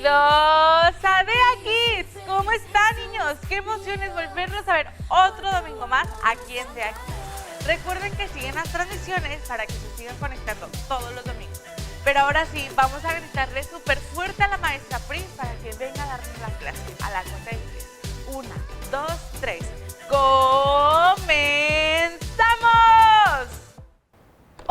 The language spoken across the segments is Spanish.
de Kids. ¿Cómo están, niños? Qué emoción es volverlos a ver otro domingo más aquí en De Aquí. Recuerden que siguen las transmisiones para que se sigan conectando todos los domingos. Pero ahora sí, vamos a gritarle súper fuerte a la maestra Pris para que venga a darnos la clase. A la cuenta de 3. 1, 2, 3. ¡Comenzamos!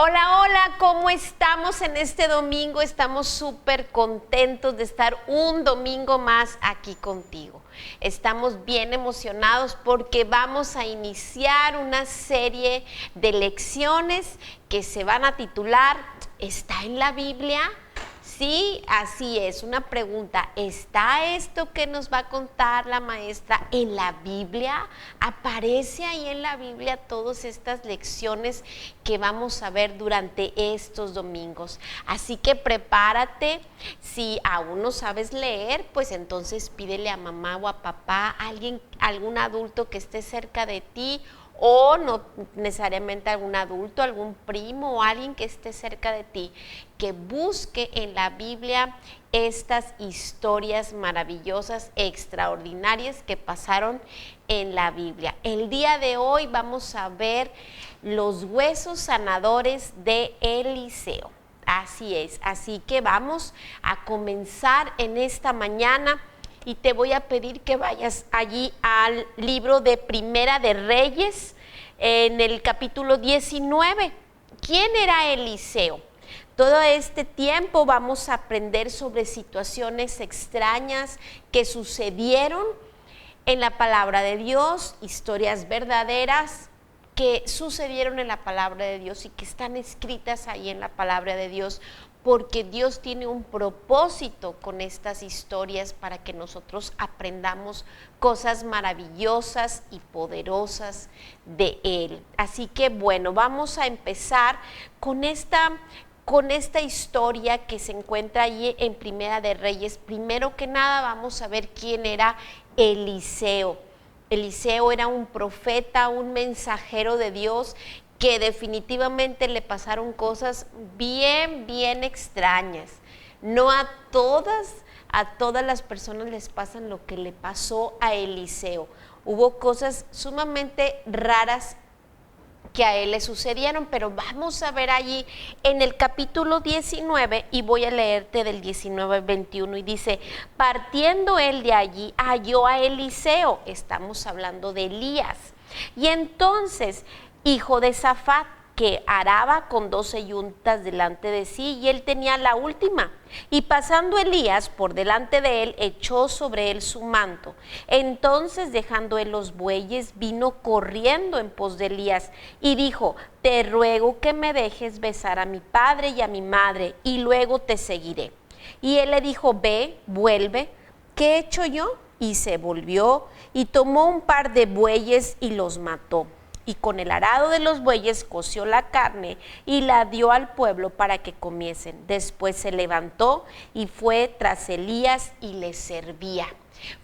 Hola, hola, ¿cómo estamos en este domingo? Estamos súper contentos de estar un domingo más aquí contigo. Estamos bien emocionados porque vamos a iniciar una serie de lecciones que se van a titular ¿Está en la Biblia? Sí, así es, una pregunta, ¿está esto que nos va a contar la maestra en la Biblia? ¿Aparece ahí en la Biblia todas estas lecciones que vamos a ver durante estos domingos? Así que prepárate, si aún no sabes leer, pues entonces pídele a mamá o a papá, algún adulto que esté cerca de ti, o no necesariamente algún adulto, algún primo o alguien que esté cerca de ti, que busque en la Biblia estas historias maravillosas, extraordinarias que pasaron en la Biblia. El día de hoy vamos a ver los huesos sanadores de Eliseo. Así es, así que vamos a comenzar en esta mañana. Y te voy a pedir que vayas allí al libro de Primera de Reyes, en el capítulo 19. ¿Quién era Eliseo? Todo este tiempo vamos a aprender sobre situaciones extrañas que sucedieron en la palabra de Dios, historias verdaderas que sucedieron en la palabra de Dios y que están escritas ahí en la palabra de Dios, porque Dios tiene un propósito con estas historias para que nosotros aprendamos cosas maravillosas y poderosas de Él. Así que bueno, vamos a empezar con esta historia que se encuentra allí en Primera de Reyes. Primero que nada vamos a ver quién era Eliseo. Eliseo era un profeta, un mensajero de Dios, que definitivamente le pasaron cosas bien extrañas. No a todas las personas les pasan lo que le pasó a Eliseo. Hubo cosas sumamente raras que a él le sucedieron, pero vamos a ver allí en el capítulo 19 y voy a leerte del 19 al 21 y dice: partiendo él de allí, halló a Eliseo, estamos hablando de Elías, y entonces hijo de Safat, que araba con 12 yuntas delante de sí, y él tenía la última. Y pasando Elías por delante de él, echó sobre él su manto. Entonces, dejando él los bueyes, vino corriendo en pos de Elías, y dijo: te ruego que me dejes besar a mi padre y a mi madre, y luego te seguiré. Y él le dijo: ve, vuelve, ¿qué he hecho yo? Y se volvió, y tomó un par de bueyes y los mató. Y con el arado de los bueyes coció la carne y la dio al pueblo para que comiesen. Después se levantó y fue tras Elías y le servía.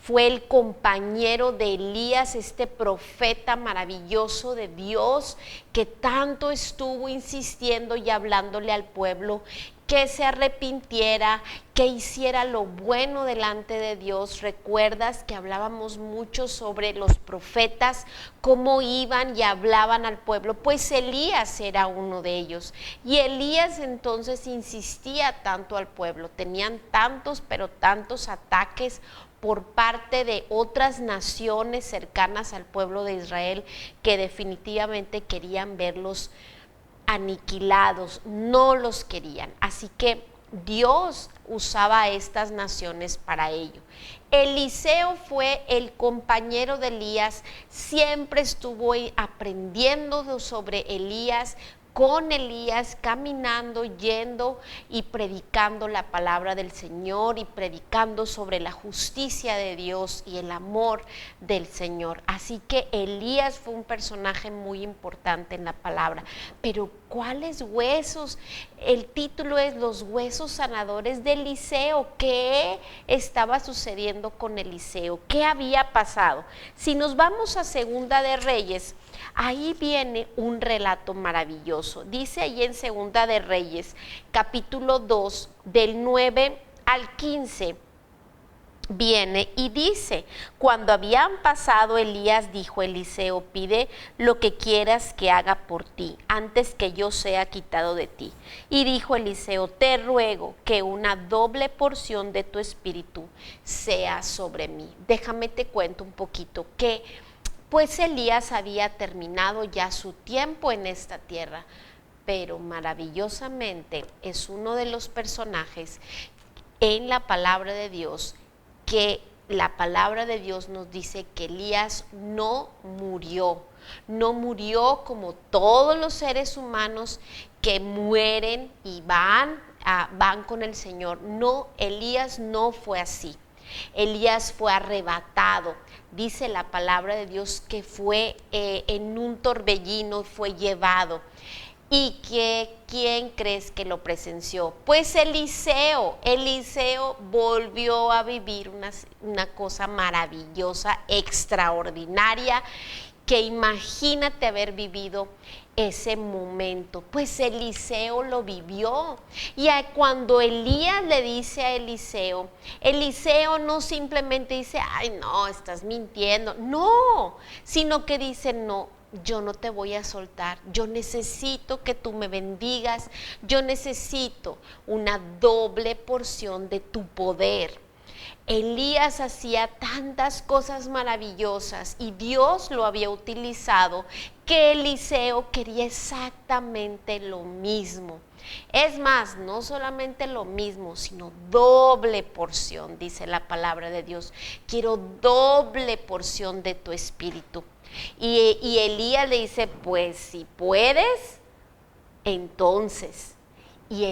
Fue el compañero de Elías, este profeta maravilloso de Dios, que tanto estuvo insistiendo y hablándole al pueblo que se arrepintiera, que hiciera lo bueno delante de Dios. Recuerdas que hablábamos mucho sobre los profetas, cómo iban y hablaban al pueblo. Pues Elías era uno de ellos, y Elías entonces insistía tanto al pueblo. Tenían tantos, pero tantos ataques por parte de otras naciones cercanas al pueblo de Israel, que definitivamente querían verlos aniquilados, no los querían. Así que Dios usaba a estas naciones para ello. Eliseo fue el compañero de Elías, siempre estuvo aprendiendo sobre Elías, con Elías, caminando, yendo y predicando la palabra del Señor y predicando sobre la justicia de Dios y el amor del Señor. Así que Elías fue un personaje muy importante en la palabra. Pero ¿cuáles huesos? El título es Los huesos sanadores de Eliseo. ¿Qué estaba sucediendo con Eliseo? ¿Qué había pasado? Si nos vamos a Segunda de Reyes, ahí viene un relato maravilloso. Dice ahí en Segunda de Reyes, capítulo 2, del 9 al 15, viene y dice: cuando habían pasado, Elías dijo a Eliseo: pide lo que quieras que haga por ti, antes que yo sea quitado de ti. Y dijo Eliseo: te ruego que una doble porción de tu espíritu sea sobre mí. Déjame te cuento un poquito que pues Elías había terminado ya su tiempo en esta tierra, pero maravillosamente es uno de los personajes en la palabra de Dios que la palabra de Dios nos dice que Elías no murió como todos los seres humanos que mueren y van con el Señor. No, Elías no fue así. Elías fue arrebatado. Dice la palabra de Dios que fue en un torbellino, fue llevado. ¿Y quién crees que lo presenció? Pues Eliseo. Eliseo volvió a vivir una cosa maravillosa, extraordinaria, que imagínate haber vivido ese momento. Pues Eliseo lo vivió. Y cuando Elías le dice a Eliseo, Eliseo no simplemente dice: ay, no, estás mintiendo. No, sino que dice: no, yo no te voy a soltar, yo necesito que tú me bendigas, yo necesito una doble porción de tu poder. Elías hacía tantas cosas maravillosas y Dios lo había utilizado, que Eliseo quería exactamente lo mismo. Es más, no solamente lo mismo, sino doble porción, dice la palabra de Dios. Quiero doble porción de tu espíritu. Y Elías le dice: pues si puedes, entonces. Y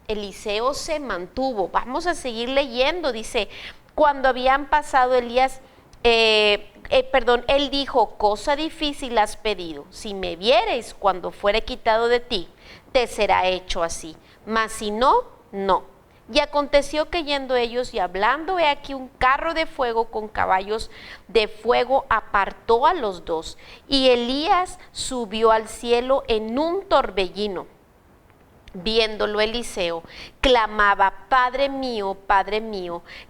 Eliseo se mantuvo. Vamos a seguir leyendo. Dice: cuando habían pasado Elías, él dijo: cosa difícil has pedido. Si me vieres cuando fuere quitado de ti, te será hecho así. Mas si no, no. Y aconteció que yendo ellos y hablando, he aquí un carro de fuego con caballos de fuego apartó a los dos. Y Elías subió al cielo en un torbellino. Viéndolo Eliseo, clamaba: Padre mío,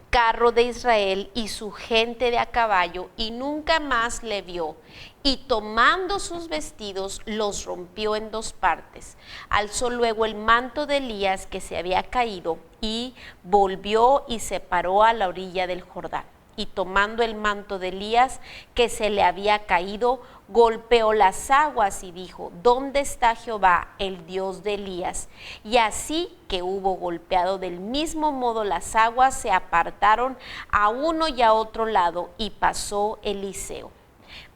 carro de Israel y su gente de a caballo, y nunca más le vio. Y tomando sus vestidos, los rompió en dos partes. Alzó luego el manto de Elías que se había caído, y volvió y se paró a la orilla del Jordán. Y tomando el manto de Elías que se le había caído, golpeó las aguas y dijo: ¿dónde está Jehová, el Dios de Elías? Y así que hubo golpeado del mismo modo las aguas, se apartaron a uno y a otro lado, y pasó Eliseo.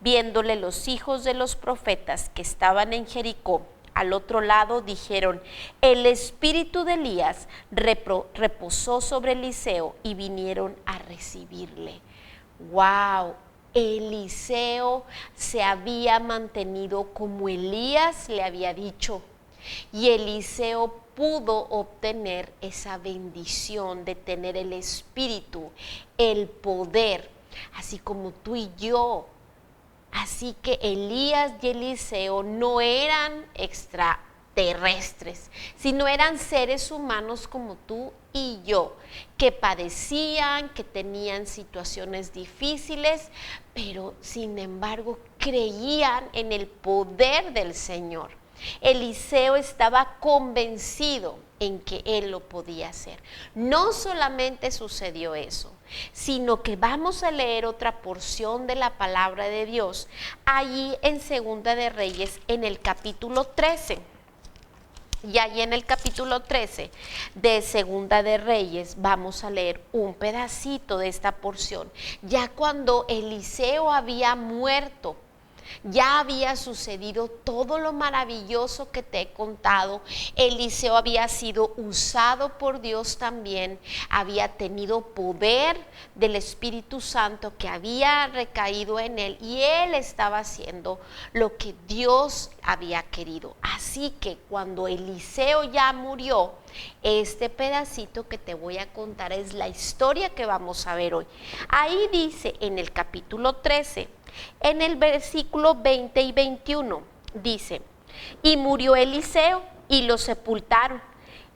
Viéndole los hijos de los profetas que estaban en Jericó al otro lado, dijeron: el espíritu de Elías reposó sobre Eliseo, y vinieron a recibirle. ¡Wow! Eliseo se había mantenido como Elías le había dicho, y Eliseo pudo obtener esa bendición de tener el espíritu, el poder, así como tú y yo. Así que Elías y Eliseo no eran extraterrestres, sino eran seres humanos como tú y yo, que padecían, que tenían situaciones difíciles, pero sin embargo creían en el poder del Señor. Eliseo estaba convencido en que él lo podía hacer. No solamente sucedió eso, sino que vamos a leer otra porción de la palabra de Dios allí en Segunda de Reyes, en el capítulo 13. Y allí en el capítulo 13 de Segunda de Reyes vamos a leer un pedacito de esta porción. Ya cuando Eliseo había muerto, ya había sucedido todo lo maravilloso que te he contado. Eliseo había sido usado por Dios también, había tenido poder del Espíritu Santo que había recaído en él, y él estaba haciendo lo que Dios había querido. Así que cuando Eliseo ya murió, este pedacito que te voy a contar es la historia que vamos a ver hoy. Ahí dice en el capítulo 13, en el versículo 20 y 21, dice: y murió Eliseo y lo sepultaron,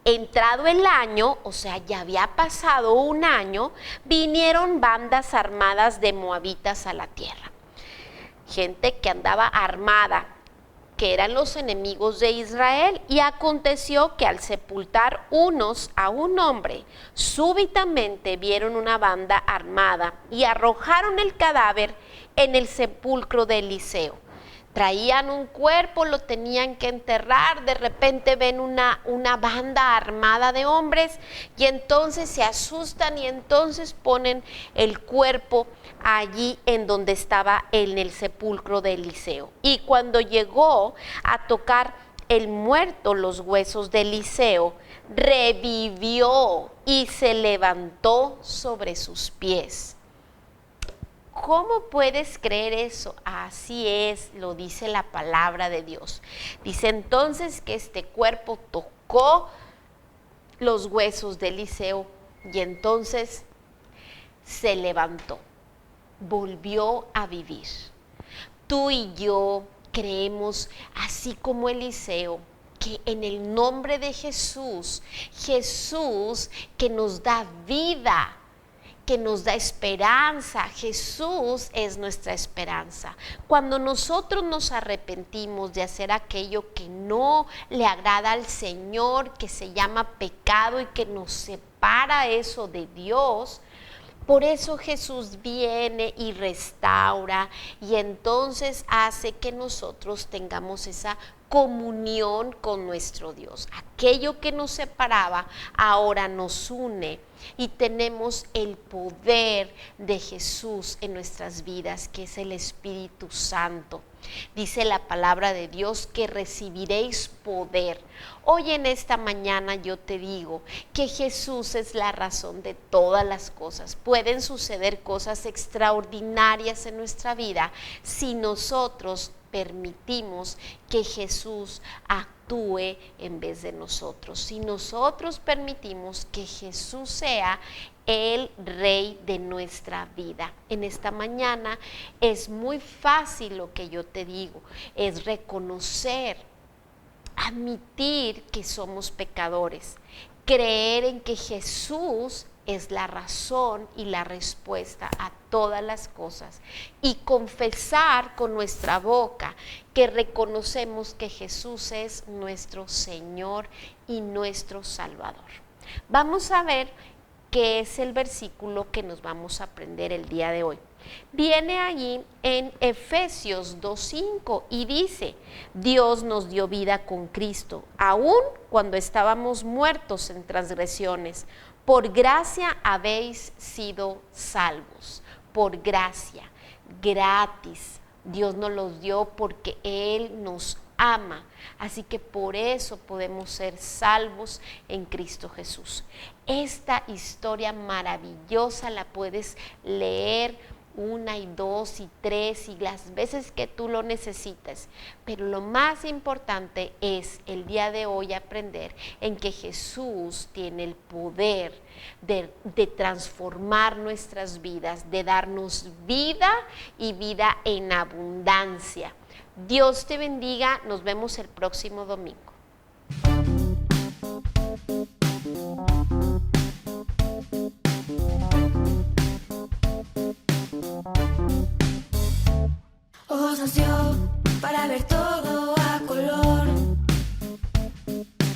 Entrado el año, o sea, ya había pasado un año, vinieron bandas armadas de moabitas a la tierra. Gente que andaba armada, que eran los enemigos de Israel. Y aconteció que al sepultar unos a un hombre, súbitamente vieron una banda armada y arrojaron el cadáver en el sepulcro de Eliseo. Traían un cuerpo, lo tenían que enterrar, de repente ven una banda armada de hombres y entonces se asustan y entonces ponen el cuerpo allí en donde estaba en el sepulcro de Eliseo. Y cuando llegó a tocar el muerto los huesos de Eliseo, revivió y se levantó sobre sus pies. ¿Cómo puedes creer eso? Así es, lo dice la palabra de Dios. Dice entonces que este cuerpo tocó los huesos de Eliseo y entonces se levantó, volvió a vivir. Tú y yo creemos, así como Eliseo, que en el nombre de Jesús, Jesús que nos da vida, que nos da esperanza. Jesús es nuestra esperanza. Cuando nosotros nos arrepentimos de hacer aquello que no le agrada al Señor, que se llama pecado y que nos separa eso de Dios, por eso Jesús viene y restaura y entonces hace que nosotros tengamos esa comunión con nuestro Dios. Aquello que nos separaba ahora nos une y tenemos el poder de Jesús en nuestras vidas, que es el Espíritu Santo. Dice la palabra de Dios que recibiréis poder. Hoy en esta mañana yo te digo que Jesús es la razón de todas las cosas. Pueden suceder cosas extraordinarias en nuestra vida si nosotros permitimos que Jesús actúe en vez de nosotros. Si nosotros permitimos que Jesús sea el Rey de nuestra vida. En esta mañana es muy fácil lo que yo te digo, es reconocer, admitir que somos pecadores, creer en que Jesús es la razón y la respuesta a todas las cosas y confesar con nuestra boca que reconocemos que Jesús es nuestro Señor y nuestro Salvador. Vamos a ver qué es el versículo que nos vamos a aprender el día de hoy. Viene allí en Efesios 2:5 y dice: Dios nos dio vida con Cristo, aun cuando estábamos muertos en transgresiones. Por gracia habéis sido salvos. Por gracia, gratis. Dios nos los dio porque Él nos ama. Así que por eso podemos ser salvos en Cristo Jesús. Esta historia maravillosa la puedes leer 1 y 2 y 3 y las veces que tú lo necesites, pero lo más importante es el día de hoy aprender en que Jesús tiene el poder de transformar nuestras vidas, de darnos vida y vida en abundancia. Dios te bendiga, nos vemos el próximo domingo. Ojos nació para ver todo a color.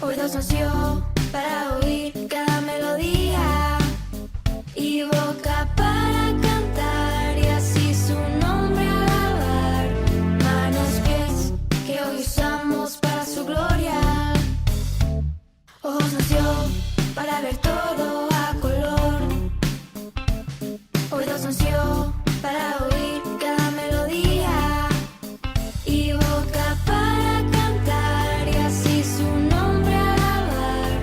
Oídos nació para oír cada melodía. Y boca para cantar y así su nombre alabar. Manos, pies que hoy usamos para su gloria. Ojos nació para ver todo a color. Oídos nació para oír cada melodía. Y boca para cantar y así su nombre alabar.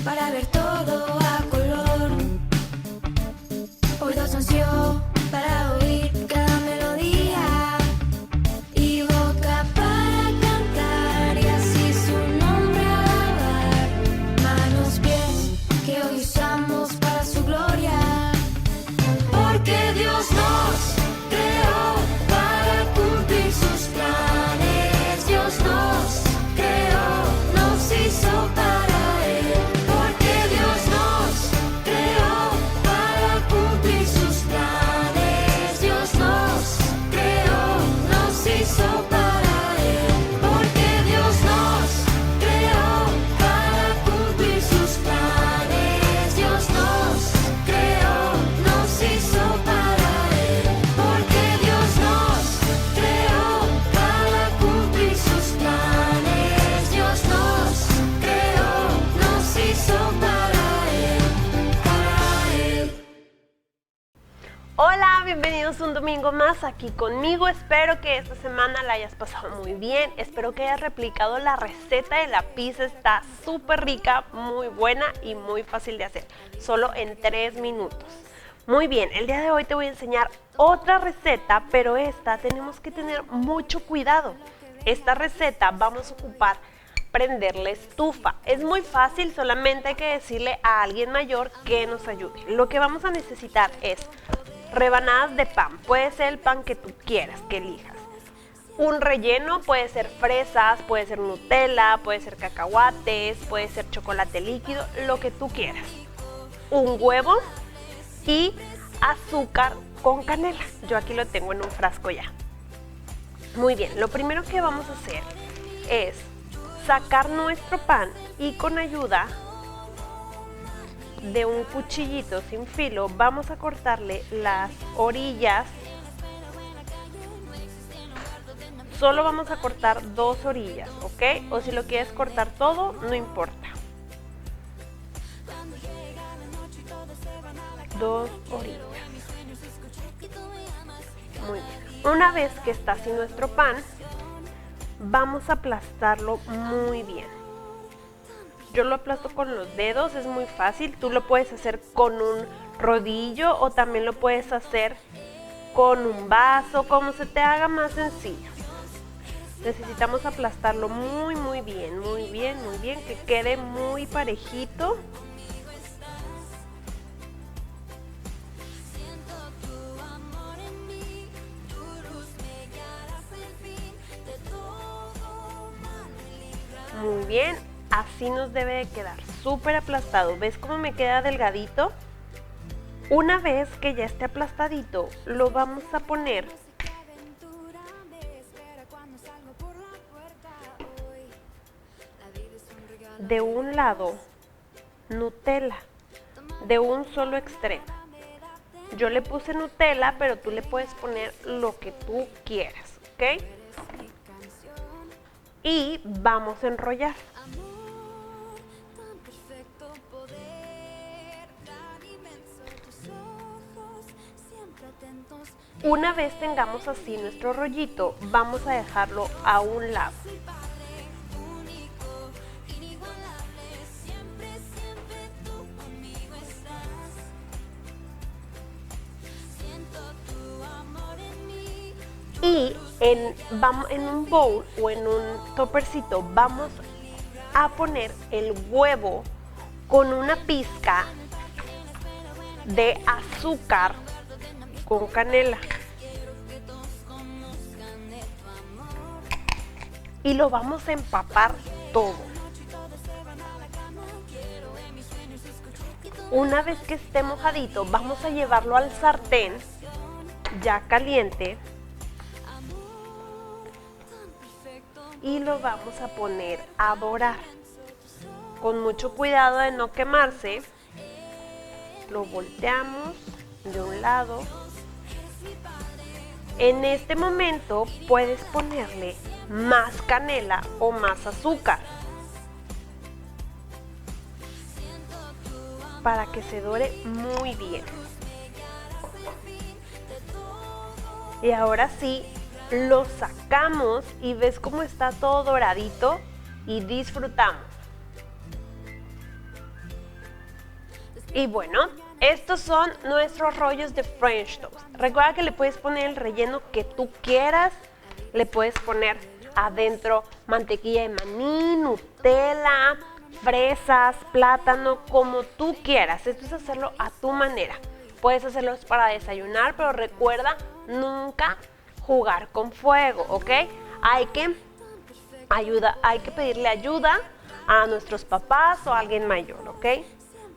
para ver todo a color. Oídos ansió para oír cada melodía y boca para cantar y así su nombre alabar. Manos, pies que hoy usamos para su gloria, porque Dios nos creó para cumplir sus planes. Dios nos creó, nos hizo para Él, porque Dios nos creó para cumplir sus planes. Dios nos creó, nos hizo para Él, porque Dios nos creó para cumplir sus planes. Dios nos creó, nos hizo para Él, porque Dios nos creó para cumplir sus planes. Dios nos creó, nos hizo para Él, para Él. Hola, bienvenidos un domingo más aquí conmigo. Espero que esta semana la hayas pasado muy bien. Espero que hayas replicado la receta de la pizza. Está súper rica, muy buena y muy fácil de hacer. Solo en 3 minutos. Muy bien, el día de hoy te voy a enseñar otra receta, pero esta tenemos que tener mucho cuidado. Esta receta vamos a ocupar prender la estufa. Es muy fácil, solamente hay que decirle a alguien mayor que nos ayude. Lo que vamos a necesitar es rebanadas de pan, puede ser el pan que tú quieras, que elijas. Un relleno, puede ser fresas, puede ser Nutella, puede ser cacahuates, puede ser chocolate líquido, lo que tú quieras. Un huevo y azúcar con canela. Yo aquí lo tengo en un frasco ya. Muy bien, lo primero que vamos a hacer es sacar nuestro pan y con ayuda de un cuchillito sin filo vamos a cortarle las orillas. Solo vamos a cortar 2 orillas, ¿ok? O si lo quieres cortar todo, no importa. 2 orillas. Muy bien. Una vez que está así nuestro pan, vamos a aplastarlo muy bien. Yo lo aplasto con los dedos, es muy fácil. Tú lo puedes hacer con un rodillo o también lo puedes hacer con un vaso, como se te haga más sencillo. Necesitamos aplastarlo muy bien, que quede muy parejito. Muy bien, así nos debe de quedar, súper aplastado. ¿Ves cómo me queda delgadito? Una vez que ya esté aplastadito, lo vamos a poner de un lado Nutella, de un solo extremo. Yo le puse Nutella, pero tú le puedes poner lo que tú quieras, ¿ok? Y vamos a enrollar. Una vez tengamos así nuestro rollito, vamos a dejarlo a un lado. Y en un bowl o en un toppercito vamos a poner el huevo con una pizca de azúcar con canela. Y lo vamos a empapar todo. Una vez que esté mojadito, vamos a llevarlo al sartén ya caliente. Y lo vamos a poner a dorar. Con mucho cuidado de no quemarse. Lo volteamos de un lado. En este momento puedes ponerle más canela o más azúcar para que se dore muy bien. Y ahora sí, lo sacamos y ves cómo está todo doradito y disfrutamos. Y bueno, estos son nuestros rollos de French toast. Recuerda que le puedes poner el relleno que tú quieras. Le puedes poner adentro mantequilla de maní, Nutella, fresas, plátano, como tú quieras. Esto es hacerlo a tu manera. Puedes hacerlo para desayunar, pero recuerda nunca jugar con fuego, ¿ok? Hay que pedirle ayuda a nuestros papás o a alguien mayor, ¿ok?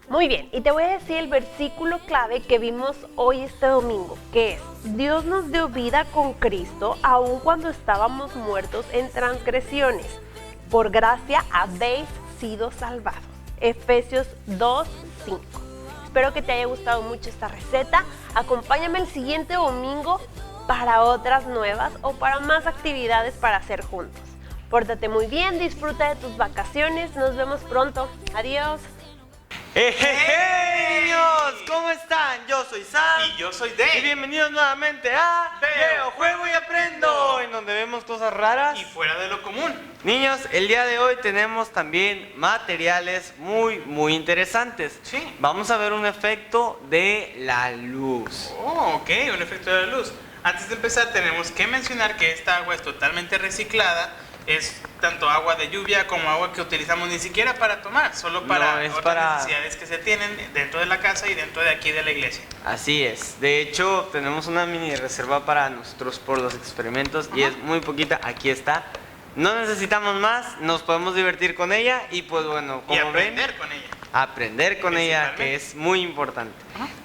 Muy bien, y te voy a decir el versículo clave que vimos hoy este domingo, que es: Dios nos dio vida con Cristo, aun cuando estábamos muertos en transgresiones. Por gracia habéis sido salvados. Efesios 2:5. Espero que te haya gustado mucho esta receta. Acompáñame el siguiente domingo para otras nuevas o para más actividades para hacer juntos. Pórtate muy bien, disfruta de tus vacaciones. Nos vemos pronto. Adiós. ¡Hey, niños! ¿Cómo están? Yo soy Sam. Y yo soy Dave. Y bienvenidos nuevamente a Veo, Juego y Aprendo, en donde vemos cosas raras Y fuera de lo común. Niños, el día de hoy tenemos también materiales muy interesantes. Sí. Vamos a ver un efecto de la luz. Oh, ok, un efecto de la luz. Antes de empezar tenemos que mencionar que esta agua es totalmente reciclada. Es tanto agua de lluvia como agua que utilizamos ni siquiera para tomar, solo para No, es otras para- necesidades que se tienen dentro de la casa y dentro de aquí de la iglesia. Así es. De hecho, tenemos una mini reserva para nosotros por los experimentos y es muy poquita. Aquí está. No necesitamos más, nos podemos divertir con ella y pues bueno, Y como ven, aprender con ella. aprender con ella, que es muy importante.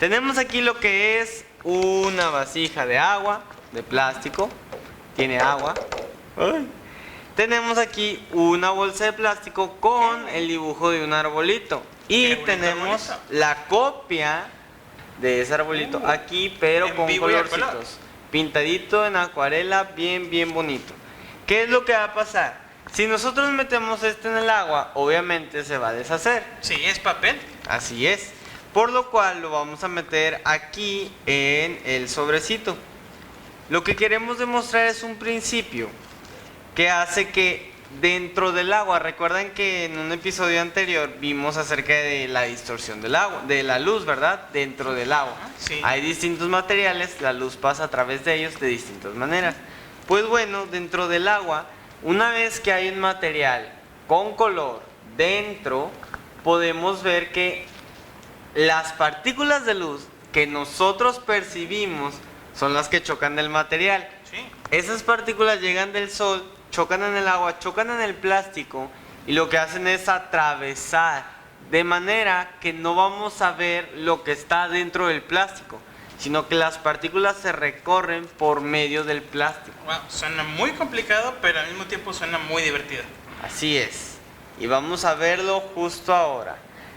Tenemos aquí lo que es una vasija de agua, de plástico. Tiene agua. Ay. Tenemos aquí una bolsa de plástico con el dibujo de un arbolito. Y Qué bonito tenemos arbolito. la copia de ese arbolito aquí, pero en con vivo y a colorcitos. color. Pintadito en acuarela, bien bonito. ¿Qué es lo que va a pasar? Si nosotros metemos este en el agua, obviamente se va a deshacer. Sí, es papel. Así es. Por lo cual lo vamos a meter aquí en el sobrecito. Lo que queremos demostrar es un principio que hace que dentro del agua, recuerdan que en un episodio anterior vimos acerca de la distorsión del agua, de la luz, ¿verdad? Dentro del agua. Sí. Hay distintos materiales, la luz pasa a través de ellos de distintas maneras. Pues bueno, dentro del agua, una vez que hay un material con color dentro, podemos ver que las partículas de luz que nosotros percibimos son las que chocan del material. Sí. Esas partículas llegan del sol, chocan en el agua, chocan en el plástico y lo que hacen es atravesar, de manera que no vamos a ver lo que está dentro del plástico, sino que las partículas se recorren por medio del plástico. Wow, suena muy complicado, pero al mismo tiempo suena muy divertido. Así es. Y vamos a verlo justo ahora.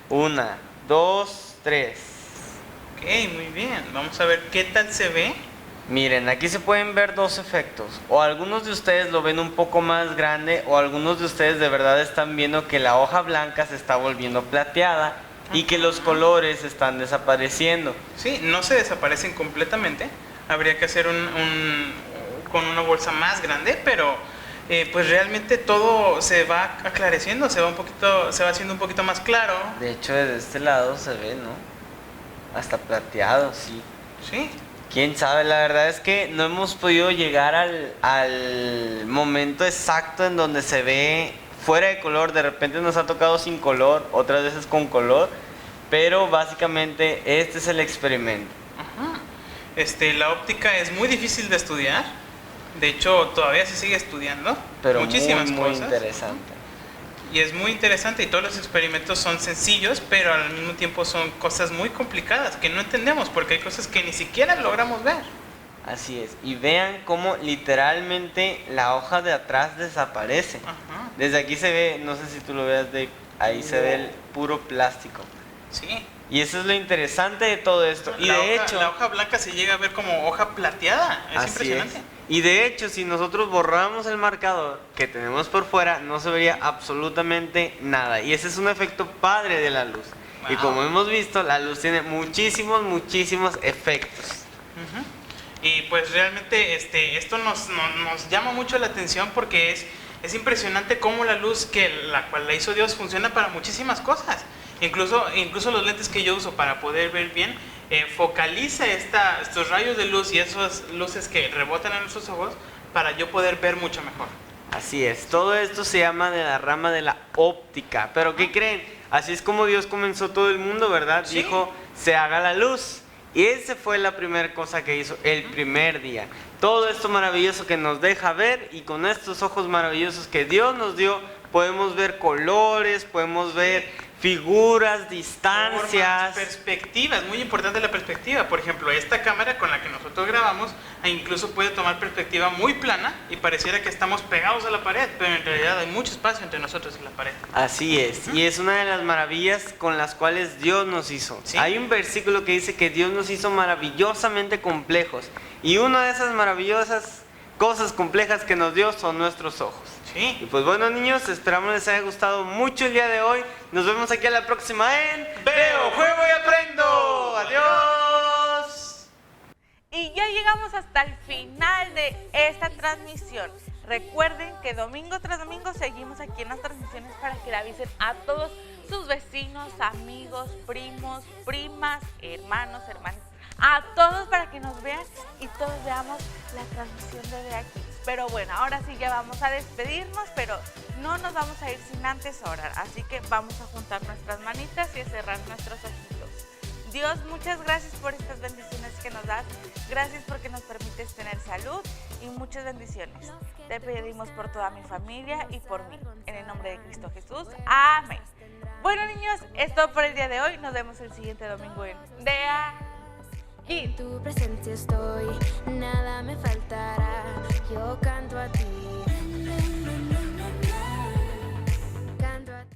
1, 2, 3. Ok, muy bien. Vamos a ver qué tal se ve. Miren, aquí se pueden ver dos efectos. O algunos de ustedes lo ven un poco más grande, o algunos de ustedes de verdad están viendo que la hoja blanca se está volviendo plateada y que los colores están desapareciendo. Sí, no se desaparecen completamente. Habría que hacer con una bolsa más grande, pero pues realmente todo se va aclareciendo, se va haciendo un poquito más claro. De hecho, desde este lado se ve, ¿no? Hasta plateado, sí. Sí. Quién sabe, la verdad es que no hemos podido llegar al momento exacto en donde se ve fuera de color. De repente nos ha tocado sin color, otras veces con color, pero básicamente este es el experimento. Ajá. La óptica es muy difícil de estudiar. De hecho, todavía se sigue estudiando. Pero muchísimas muy cosas. interesante. Y es muy interesante y todos los experimentos son sencillos, pero al mismo tiempo son cosas muy complicadas que no entendemos porque hay cosas que ni siquiera logramos ver. Así es. Y vean cómo literalmente la hoja de atrás desaparece. Ajá. Desde aquí se ve, no sé si tú lo veas, de ahí se ve el puro plástico. Sí. Y eso es lo interesante de todo esto. Y de hecho, la hoja blanca se llega a ver como hoja plateada. Es así impresionante. es. Y de hecho, si nosotros borramos el marcador que tenemos por fuera, no se vería absolutamente nada. Y ese es un efecto padre de la luz. Y Wow. como hemos visto, la luz tiene muchísimos efectos. Ujú. Y pues realmente esto nos llama mucho la atención porque es impresionante cómo la luz la cual la hizo Dios funciona para muchísimas cosas. Incluso los lentes que yo uso para poder ver bien, focaliza estos rayos de luz y esas luces que rebotan en nuestros ojos para yo poder ver mucho mejor. Así es, todo esto se llama de la rama de la óptica. Pero ¿qué creen? Así es como Dios comenzó todo el mundo, ¿verdad? Sí. Dijo, se haga la luz. Y esa fue la primera cosa que hizo el primer día. Todo esto maravilloso que nos deja ver, y con estos ojos maravillosos que Dios nos dio, podemos ver colores, podemos ver figuras, distancias. Formas, perspectivas, muy importante la perspectiva. Por ejemplo, esta cámara con la que nosotros grabamos incluso puede tomar perspectiva muy plana y pareciera que estamos pegados a la pared, pero en realidad hay mucho espacio entre nosotros y la pared. Así es, y es una de las maravillas con las cuales Dios nos hizo. Sí. Hay un versículo que dice que Dios nos hizo maravillosamente complejos, y una de esas maravillosas cosas complejas que nos dio son nuestros ojos. Y Sí. pues bueno, niños, esperamos les haya gustado mucho el día de hoy. Nos vemos aquí a la próxima en Veo, Juego y Aprendo. Adiós. Y ya llegamos hasta el final de esta transmisión. Recuerden que domingo tras domingo seguimos aquí en las transmisiones para que le avisen a todos sus vecinos, amigos, primos, primas, hermanos, hermanas, a todos para que nos vean y todos veamos la transmisión desde aquí. Pero bueno, ahora sí ya vamos a despedirnos, pero no nos vamos a ir sin antes orar. Así que vamos a juntar nuestras manitas y a cerrar nuestros ojitos. Dios, muchas gracias por estas bendiciones que nos das. Gracias porque nos permites tener salud y muchas bendiciones. Te pedimos por toda mi familia y por mí. En el nombre de Cristo Jesús. Amén. Bueno, niños, es todo por el día de hoy. Nos vemos el siguiente domingo en Dea Kids. En tu presencia estoy, nada me